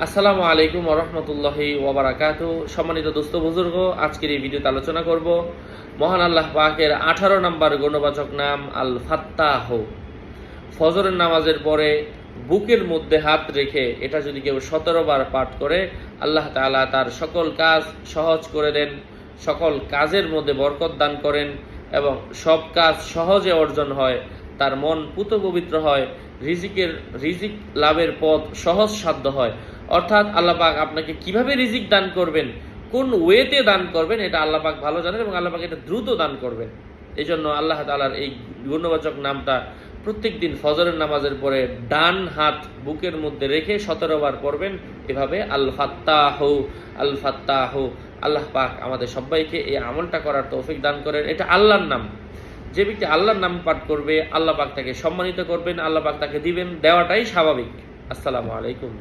আসসালামু আলাইকুম ওয়া রাহমাতুল্লাহি ওয়া বারাকাতুহু। সম্মানিত দোস্ত বুজুর্গ, আজকের এই ভিডিওতে আলোচনা করব মহান আল্লাহ পাকের 18 নম্বর গুণবাচক নাম আল ফাত্তাহ। ফজরের নামাজের পরে বুকের মধ্যে হাত রেখে এটা যদি কেউ 17 বার পাঠ করে, আল্লাহ তাআলা তার সকল কাজ সহজ করে দেন, সকল কাজের মধ্যে বরকত দান করেন এবং সব কাজ সহজে অর্জন হয়, তার মন পুত পবিত্র হয়, রিজিক লাভের পথ সহজ সাধ্য হয়। অর্থাৎ আল্লাহ পাক আপনাকে কিভাবে রিজিক দান করবেন, কোন ওয়েতে দান করবেন, এটা আল্লাহ পাক ভালো জানেন এবং আল্লাহ পাক এটা দ্রুত দান করবেন। এই জন্য আল্লাহ তাআলার এই গুণবাচক নামটা প্রত্যেক দিন ফজরের নামাজের পরে ডান হাত বুকের মধ্যে রেখে 17 বার পড়বেন। এভাবে আল ফাত্তাহ আল ফাত্তাহ। আল্লাহ পাক আমাদের সবাইকে এই আমলটা করার তৌফিক দান করেন। এটা আল্লাহর নাম। যে ব্যক্তি আল্লাহর নাম পাঠ করবে, আল্লাহ পাক তাকে সম্মানিত করবেন, আল্লাহ পাক তাকে দিবেন, দেওয়াটাই স্বাভাবিক। আসসালামু আলাইকুম।